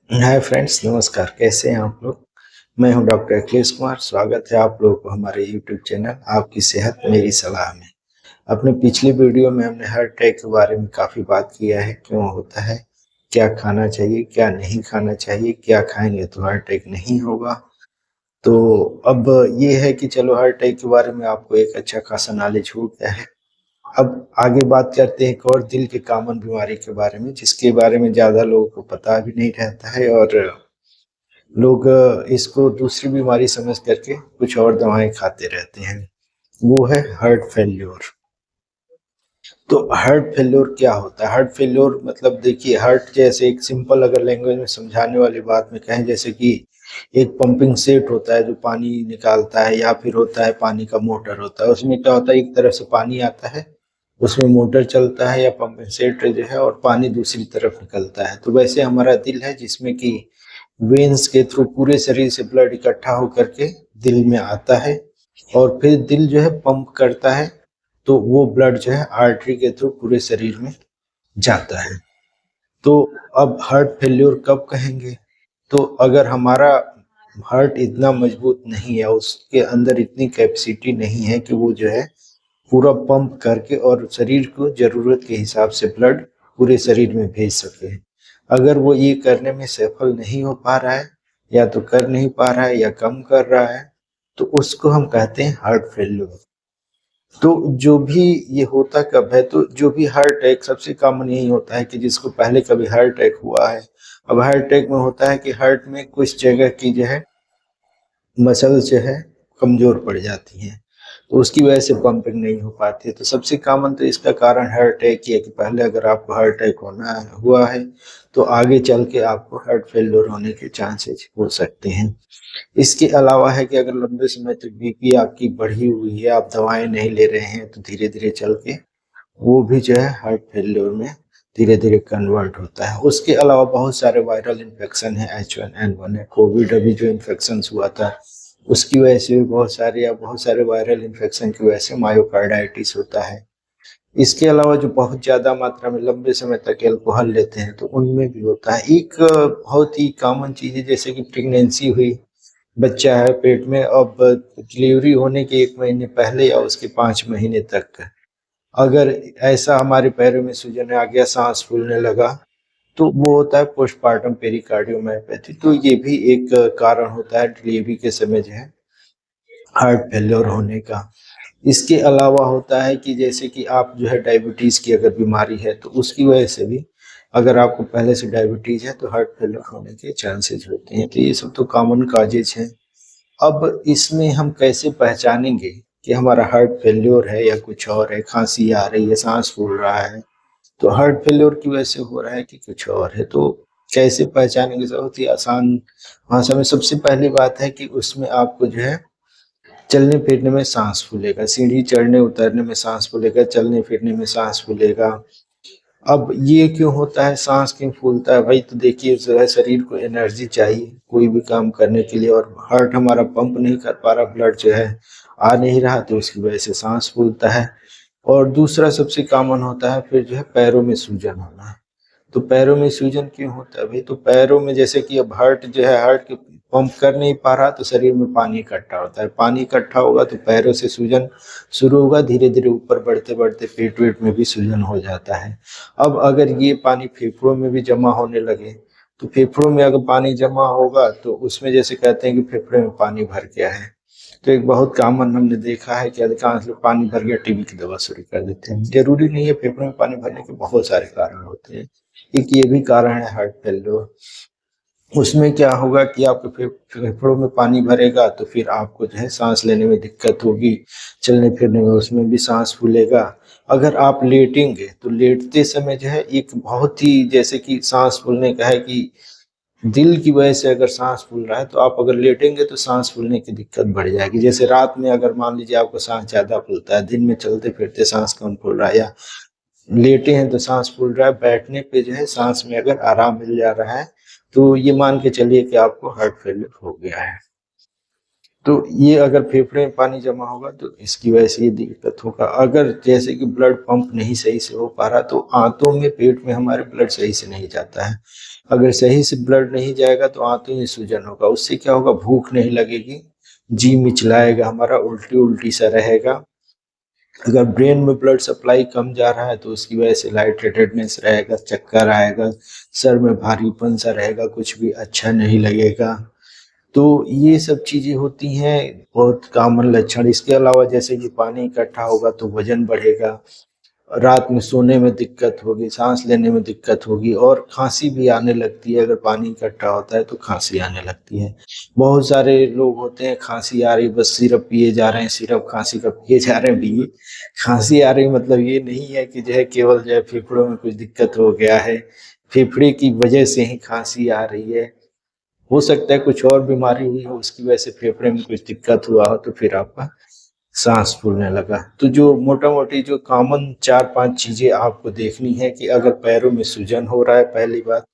Hi friends, नमस्कार। कैसे हैं आप लोग? मैं हूं डॉक्टर अखिलेश कुमार। स्वागत है आप लोगों को हमारे यूट्यूब चैनल आपकी सेहत मेरी सलाह में। अपने पिछले वीडियो में हमने हार्ट अटैक के बारे में काफ़ी बात किया है, क्यों होता है, क्या खाना चाहिए, क्या नहीं खाना चाहिए, क्या खाएंगे तो हार्ट अटैक नहीं होगा। तो अब ये है कि चलो हार्ट अटैक के बारे में आपको एक अच्छा खासा नॉलेज हो गया है। अब आगे बात करते हैं एक और दिल की कॉमन बीमारी के बारे में, जिसके बारे में ज़्यादा लोगों को पता भी नहीं रहता है और लोग इसको दूसरी बीमारी समझ करके कुछ और दवाएं खाते रहते हैं। वो है हार्ट फेल्योर। तो हार्ट फेल्योर क्या होता है? हार्ट फेल्योर मतलब देखिए, हार्ट जैसे एक सिंपल अगर लैंग्वेज में समझाने वाली बात में कहें, जैसे कि एक पंपिंग सेट होता है जो पानी निकालता है, या फिर होता है पानी का मोटर होता है। उसमें क्या होता है, एक तरफ से पानी आता है, उसमें मोटर चलता है या पंपिंग सेट जो है, और पानी दूसरी तरफ निकलता है। तो वैसे हमारा दिल है, जिसमें कि वेन्स के थ्रू पूरे शरीर से ब्लड इकट्ठा होकर के दिल में आता है, और फिर दिल जो है पंप करता है, तो वो ब्लड जो है आर्टरी के थ्रू पूरे शरीर में जाता है। तो अब हार्ट फेल्योर कब कहेंगे? तो अगर हमारा हार्ट इतना मजबूत नहीं है, उसके अंदर इतनी कैपेसिटी नहीं है कि वो जो है पूरा पंप करके और शरीर को जरूरत के हिसाब से ब्लड पूरे शरीर में भेज सके। अगर वो ये करने में सफल नहीं हो पा रहा है, या तो कर नहीं पा रहा है या कम कर रहा है, तो उसको हम कहते हैं हार्ट फेल्योर। तो जो भी ये होता कब है, तो जो भी हार्ट अटैक सबसे कॉमन यही होता है कि जिसको पहले कभी हार्ट अटैक हुआ है। अब हार्ट अटैक में होता है कि हार्ट में कुछ जगह की जो है मसल जो है कमजोर पड़ जाती हैं, तो उसकी वजह से पंपिंग नहीं हो पाती है। तो सबसे कॉमन तो इसका कारण हार्ट अटैक ही है कि पहले अगर आपको हार्ट अटैक होना हुआ है, तो आगे चल के आपको हार्ट फेल्योर होने के चांसेस हो सकते हैं। इसके अलावा है कि अगर लंबे समय तक बीपी आपकी बढ़ी हुई है, आप दवाएं नहीं ले रहे हैं, तो धीरे धीरे चल के वो भी जो है हार्ट फेल्योर में धीरे धीरे कन्वर्ट होता है। उसके अलावा बहुत सारे वायरल इन्फेक्शन है, H1N1 है, कोविड अभी जो इन्फेक्शन हुआ था उसकी वजह से भी बहुत सारे, या बहुत सारे वायरल इन्फेक्शन की वजह से मायोकार्डाइटिस होता है। इसके अलावा जो बहुत ज्यादा मात्रा में लंबे समय तक अल्कोहल लेते हैं, तो उनमें भी होता है। एक बहुत ही कॉमन चीज है, जैसे कि प्रेगनेंसी हुई, बच्चा है पेट में, अब डिलीवरी होने के 1 महीने पहले या उसके 5 महीने तक अगर ऐसा हमारे पैरों में सूजन आ गया, सांस फूलने लगा, तो वो होता है पोस्टमार्टम पेरिकार्डियोमायोपैथी। तो ये भी एक कारण होता है डिलीवरी के समय जो है हार्ट फेल्योर होने का। इसके अलावा होता है कि जैसे कि आप जो है डायबिटीज की अगर बीमारी है, तो उसकी वजह से भी, अगर आपको पहले से डायबिटीज है, तो हार्ट फेल्योर होने के चांसेस होते हैं। तो ये सब तो कॉमन काजेज हैं। अब इसमें हम कैसे पहचानेंगे कि हमारा हार्ट फेल्योर है या कुछ और है? खांसी आ रही है, सांस फूल रहा है, तो हार्ट फेल्योर की वजह से हो रहा है कि कुछ और है? तो कैसे पहचानेंगे? बहुत ही आसान भाषा में सबसे पहली बात है कि उसमें आपको जो है चलने फिरने में सांस फूलेगा, सीढ़ी चढ़ने उतरने में सांस फूलेगा, चलने फिरने में सांस फूलेगा। अब ये क्यों होता है, सांस क्यों फूलता है? भाई तो देखिए, जो है शरीर को एनर्जी चाहिए कोई भी काम करने के लिए, और हार्ट हमारा पंप नहीं कर पा रहा, ब्लड जो है आ नहीं रहा, तो उसकी वजह से सांस फूलता है। और दूसरा सबसे कॉमन होता है फिर जो है पैरों में सूजन होना। तो पैरों में सूजन क्यों होता है भाई? तो पैरों में जैसे कि अब हार्ट जो है, हार्ट के पंप कर नहीं पा रहा, तो शरीर में पानी इकट्ठा होता है, पानी इकट्ठा होगा तो पैरों से सूजन शुरू होगा, धीरे धीरे ऊपर बढ़ते बढ़ते पेट वेट में भी सूजन हो जाता है। अब अगर ये पानी फेफड़ों में भी जमा होने लगे, तो फेफड़ों में अगर पानी जमा होगा, तो उसमें जैसे कहते हैं कि फेफड़े में पानी भर गया है। तो एक बहुत कॉमन हमने देखा है कि अधिकांश लोग पानी भर गया टीबी की दवा शुरू कर देते हैं। जरूरी नहीं है, फेफड़ों में पानी भरने के बहुत सारे कारण होते हैं। एक ये भी कारण है हार्ट फेल्योर। उसमें क्या होगा कि आपके फेफड़ों में पानी भरेगा, तो फिर आपको जो है सांस लेने में दिक्कत होगी, चलने फिरने में उसमें भी सांस फूलेगा। अगर आप लेटेंगे, तो लेटते समय जो है एक बहुत ही, जैसे कि सांस फूलने का है कि दिल की वजह से अगर सांस फूल रहा है, तो आप अगर लेटेंगे तो सांस फूलने की दिक्कत बढ़ जाएगी। जैसे रात में अगर मान लीजिए आपको सांस ज्यादा फूलता है, दिन में चलते फिरते सांस कम फूल रहा है, या लेटे हैं तो सांस फूल रहा है, बैठने पे जो है सांस में अगर आराम मिल जा रहा है, तो ये मान के चलिए कि आपको हार्ट फेलियर हो गया है। तो ये अगर फेफड़े में पानी जमा होगा तो इसकी वजह से ये दिक्कत होगा। अगर जैसे कि ब्लड पंप नहीं सही से हो पा रहा तो आंतों में, पेट में हमारे ब्लड सही से नहीं जाता है। अगर सही से ब्लड नहीं जाएगा तो आंतों में सूजन होगा, उससे क्या होगा, भूख नहीं लगेगी, जी मिचलाएगा हमारा, उल्टी उल्टी सा रहेगा। अगर ब्रेन में ब्लड सप्लाई कम जा रहा है तो उसकी वजह से लाइट हेडेडनेस रहेगा, चक्कर आएगा, सर में भारीपन सा रहेगा, कुछ भी अच्छा नहीं लगेगा। तो ये सब चीजें होती हैं, बहुत कॉमन लक्षण। इसके अलावा जैसे कि पानी इकट्ठा होगा तो वजन बढ़ेगा, रात में सोने में दिक्कत होगी, सांस लेने में दिक्कत होगी, और खांसी भी आने लगती है। अगर पानी इकट्ठा होता है तो खांसी आने लगती है। बहुत सारे लोग होते हैं, खांसी आ रही, बस सिरप पिए जा रहे हैं, सिरप खांसी का पिए जा रहे हैं भी। खांसी आ रही मतलब ये नहीं है कि जो है केवल जो है फेफड़ों में कुछ दिक्कत हो गया है, फेफड़े की वजह से ही खांसी आ रही है। हो सकता है कुछ और बीमारी हुई हो, उसकी वजह से फेफड़े में कुछ दिक्कत हुआ हो, तो फिर आपका सांस फूलने लगा। तो जो मोटा मोटी जो कॉमन 4-5 चीजें आपको देखनी है कि अगर पैरों में सूजन हो रहा है, पहली बात।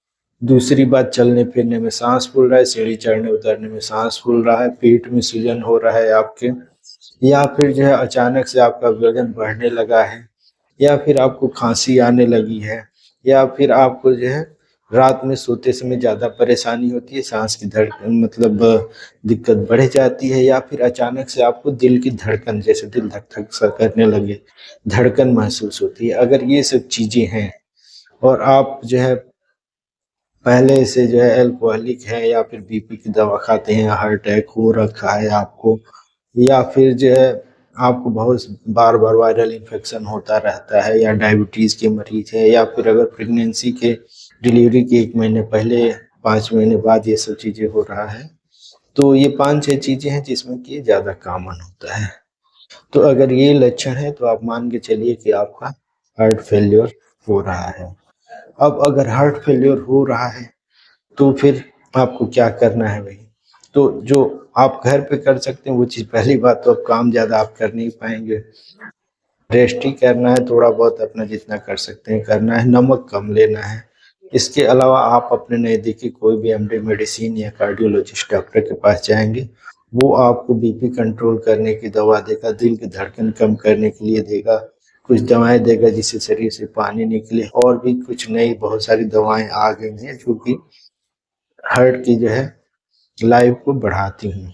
दूसरी बात, चलने फिरने में सांस फूल रहा है, सीढ़ी चढ़ने उतरने में सांस फूल रहा है, पेट में सूजन हो रहा है आपके, या फिर जो है अचानक से आपका वजन बढ़ने लगा है, या फिर आपको खांसी आने लगी है, या फिर आपको जो है रात में सोते समय ज़्यादा परेशानी होती है, सांस की धड़कन मतलब दिक्कत बढ़ जाती है, या फिर अचानक से आपको दिल की धड़कन, जैसे दिल धक धक सा करने लगे, धड़कन महसूस होती है। अगर ये सब चीज़ें हैं और आप जो है पहले से जो है अल्कोहलिक है, या फिर बीपी की दवा खाते हैं, हार्ट अटैक हो रखा है आपको, या फिर जो है आपको बहुत बार बार वायरल इन्फेक्शन होता रहता है, या डायबिटीज़ के मरीज है, या फिर अगर प्रेगनेंसी के, डिलीवरी के 1 महीने पहले, 5 महीने बाद ये सब चीज़ें हो रहा है, तो ये 5-6 चीज़ें हैं जिसमें कि ये ज़्यादा कॉमन होता है। तो अगर ये लक्षण है तो आप मान के चलिए कि आपका हार्ट फेल्योर हो रहा है। अब अगर हार्ट फेल्योर हो रहा है तो फिर आपको क्या करना है भाई? तो जो आप घर पे कर सकते हैं वो चीज़, पहली बात तो अब काम ज़्यादा आप कर नहीं पाएँगे। रेस्ट ही करना है, थोड़ा बहुत अपना जितना कर सकते हैं करना है, नमक कम लेना है। इसके अलावा आप अपने नज़दीकी कोई भी एमडी मेडिसिन या कार्डियोलॉजिस्ट डॉक्टर के पास जाएँगे, वो आपको बीपी कंट्रोल करने की दवा देगा, दिल की धड़कन कम करने के लिए देगा, कुछ दवाएँ देगा जिससे शरीर से पानी निकले, और भी कुछ नई बहुत सारी दवाएँ आ गई हैं जो कि हार्ट की जो है लाइफ को बढ़ाती हैं।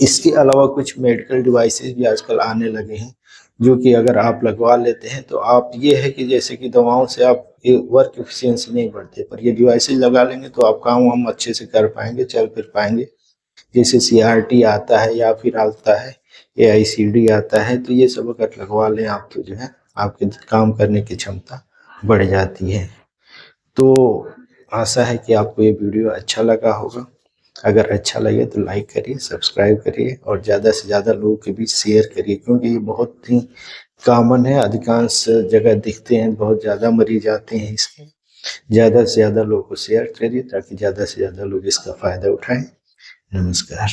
इसके अलावा कुछ मेडिकल डिवाइसेस भी आजकल आने लगे हैं, जो कि अगर आप लगवा लेते हैं तो आप, ये है कि जैसे कि दवाओं से आप वर्क एफिशिएंसी नहीं बढ़ते, पर ये डिवाइसेस लगा लेंगे तो आप काम हम अच्छे से कर पाएंगे, चल फिर पाएंगे। जैसे सीआरटी आता है, या फिर आता है एआईसीडी आता है, तो ये सब अगर लगवा लें आप तो जो है आपके काम करने की क्षमता बढ़ जाती है। तो आशा है कि आपको ये वीडियो अच्छा लगा होगा। अगर अच्छा लगे तो लाइक करिए, सब्सक्राइब करिए, और ज़्यादा से ज़्यादा लोगों के बीच शेयर करिए, क्योंकि ये बहुत ही कॉमन है, अधिकांश जगह दिखते हैं, बहुत ज़्यादा मरीज आते हैं इसके। ज़्यादा से ज़्यादा लोगों को शेयर करिए ताकि ज़्यादा से ज़्यादा लोग इसका फ़ायदा उठाएं। नमस्कार।